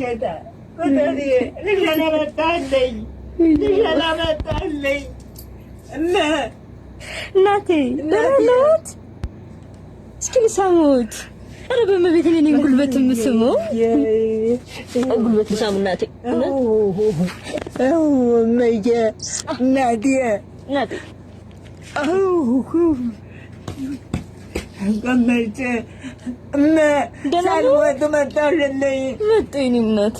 ጌታ ወደኔ ልጅና መጣልኝ ልጅና መጣልኝ እናቴ ለሎት እስኪ ሳሙት አረ በመቤት ነኝ ጉልበት ምስሙ ጉልበት ሳሙ እናቴ መየ እናቴ ገመቼ ሳልሞት መጣልኝ መጣኝ እናት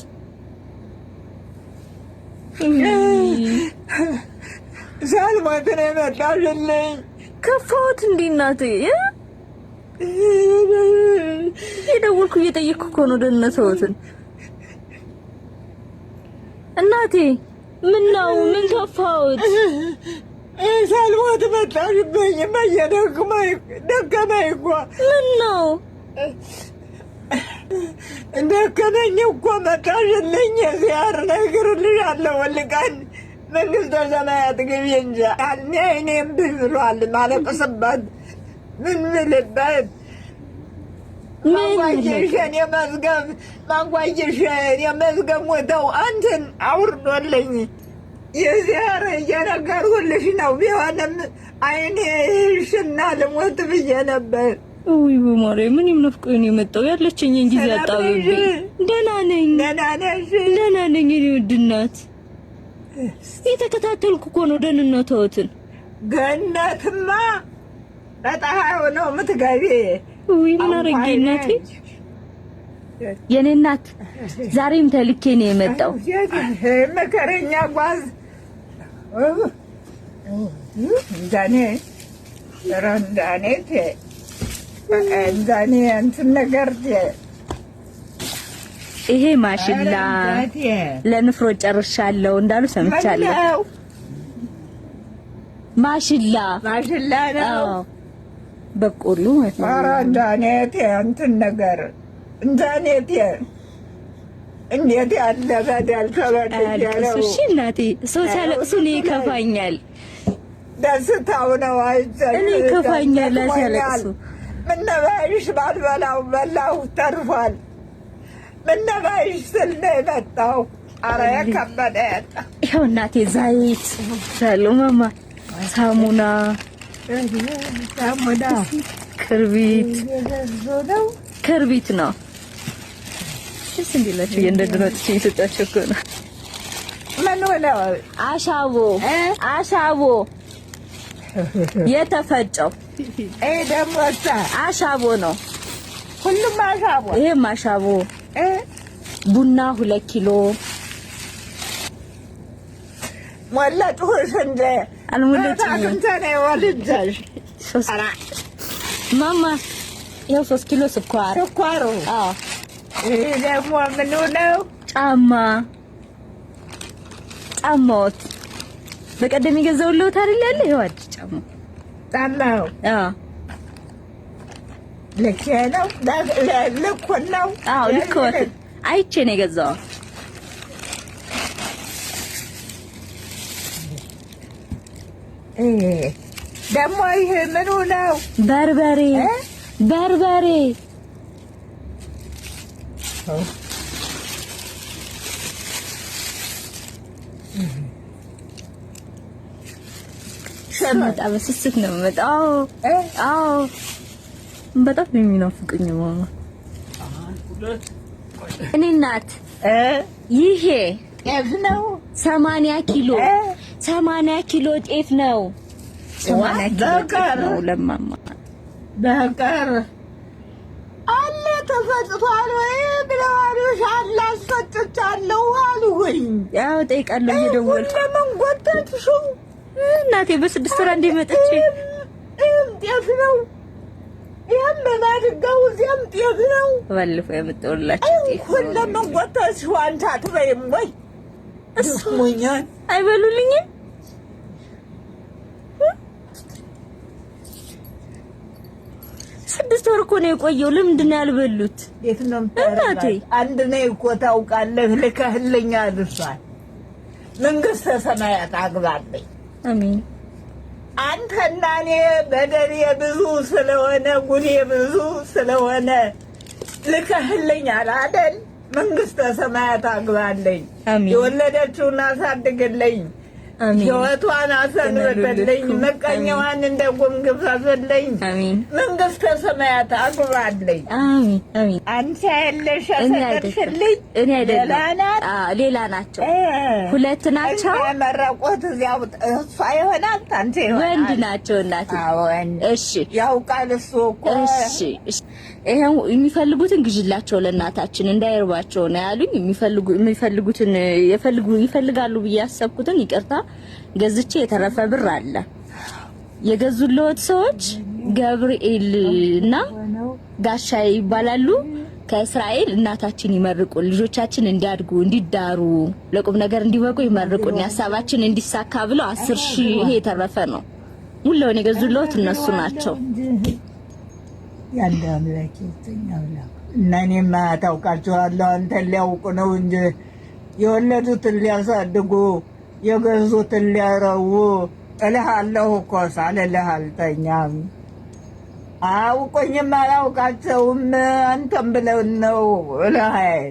ሳልሞት ነው የመጣልኝ ከፋሁት እንዴ እናቴ የደወልኩ እየጠየቅኩ እኮ ነው ደህንነትዎትን እናቴ ምን ነው ምን ከፋሁት ሳልሞት መጣልኝ ደከመኝ እኮ ምን ነው ደከመኝ እኮ መጣልኝ ዚያር ነግሬልሻለሁ ወልቃን መንግስተ ሰማያት ግቢ እንጂ እኔም ብሏል ማለቅስበት ምን ልበት ማንጓየሽን የመዝገብ ሞተው አንተን አውርዶልኝ የዚያር እየነገርኩልሽ ነው። ቢሆንም አይኔ ሽና ልሞት ብዬ ነበር። ውይ በማርያም ምንም ነፍቆኝ የመጣው ያለችኝን ጊዜ አጣብብኝ። ደህና ነኝ። ደህና ነኝ የኔ ውድ እናት። የተከታተልኩ እኮ ነው ደህንነትዎትን። ገነትማ በፀሐዩ ነው የምትገቢ። ውይ ምን አደረጌ እናቴ የኔ እናት ዛሬም ተልኬ ነው የመጣው። መከረኛ ጓዝ ዛኔ ረንዳኔት ዛኔ እንትን ነገር ይሄ ማሽላ ለንፍሮ ጨርሻለሁ እንዳሉ ሰምቻለሁ። ማሽላ ነው በቆሎ ማለት ነው። ረንዳኔት እንትን ነገር እንዛኔት እንዴት ያለ በደል ተበድያለሁ። እሺ እናቴ ሰው ሲያለቅሱ እኔ ይከፋኛል። ደስታው ነው አይዘን እኔ ይከፋኛል ሲያለቅሱ። ምን ነባይሽ ባልበላው በላው ተርፏል። ምን ነባይሽ ስል ነው የመጣው። ኧረ የከበደ ይኸው እናቴ ዘይት ሰሎማማ ሳሙና ክርቢት ነው። እሺ እንዲላችሁ እንደድሮጥሽ እየሰጣችሁ እኮ ነው። ምን ወለው አሻቦ የተፈጨው ደግሞ አሻቦ ነው። ሁሉም አሻቦ። ይሄም አሻቦ ቡና 2 ኪሎ ሞላጭሁሽ እንደ አልሞላጭም እንተኔ ወልጃሽ ማማ ይኸው 3 ኪሎ ስኳሩ አዎ ይሄ ደግሞ ምን ነው ጫማዎት በቀደም የገዛሁልዎት አይደል ያለ ይኸው አዲስ ጫማው አዎ ልክ ነው አዎ ልክ ነው አይቼ ነው የገዛው ደግሞ ይሄ ምኑ ነው በርበሬ ሸመጣ በስስት ነው የምመጣው። አዎ በጣም ነው የሚናፍቁኝ ማማ። እኔ እናት ይሄ ጤፍ ነው 80 ኪሎ ጤፍ ነው 80 ኪሎ ጤፍ ነው ለማማ በቀር አለ ተፈጭቷል ወይ ብለዋልሽ? አላስፈጭቻለሁ አሉኝ። ያው ጠይቃለሁ እየደወልኩ ለምን ጎተትሽው እናቴ በ6 ወር እንደ መጥቼ ጤፍ ነው ያም በማድጋው እዚያም ጤፍ ነው ባለፈው ያመጣሁላችሁ ጤፍ ነው። ለምን ጎተትሽው አንተ አትበይም ወይ? እሱኛል አይበሉልኝም። ስድስት ወር እኮ ነው የቆየው። ለምንድን ነው ያልበሉት? የት ነው እናቴ? አንድ ነው እኮ ታውቃለህ። ልከህልኝ አድርሷል። መንግስተ ሰማያት አግባብኝ። አሜን። አንተና እኔ በደሌ ብዙ ስለሆነ ጉዴ ብዙ ስለሆነ ልከህልኛል አይደል? መንግስተ ሰማያት አግባለኝ። አሜን። የወለደችውን አሳድግልኝ። አሜን። ሕይወቷን አሰንብትልኝ። መቀኛዋን እንደ ጉም ግፈፍልኝ። አሜን። መንግስተ ሰማያት አግባለኝ። አሜን። አሜን። አንቺ ያለሽ አሰደድሽልኝ። እኔ አይደለም ሌላ ናቸው፣ ሁለት ናቸው። መረቆት እዚያው እሷ ይሆናል አንቺ ይሆናል። ወንድ ናቸው እናቴ። እሺ ያውቃል እሱ እኮ። እሺ ይሄው የሚፈልጉትን ግዥላቸው ለእናታችን እንዳይርባቸው ነው ያሉኝ። የሚፈልጉትን ይፈልጋሉ ብዬ ያሰብኩትን ይቅርታ ገዝቼ የተረፈ ብር አለ። የገዙልዎት ሰዎች ገብርኤል እና ጋሻይ ይባላሉ። ከእስራኤል እናታችን ይመርቁን፣ ልጆቻችን እንዲያድጉ እንዲዳሩ፣ ለቁም ነገር እንዲበቁ ይመርቁን፣ ሀሳባችን እንዲሳካ ብለው 10,000 ይሄ የተረፈ ነው። ሙሉውን የገዙልዎት እነሱ ናቸው። ያንተ አምላክ ይተኛውላ እና እኔማ ታውቃቸዋለሁ። አንተን ሊያውቁ ነው እንጂ የወለዱትን ሊያሳድጉ የገዙትን ሊያረቡ እልሃለሁ እኮ ሳልልህ አልተኛም። አውቆኝም አላውቃቸውም። አንተም ብለው ነው እልሃይ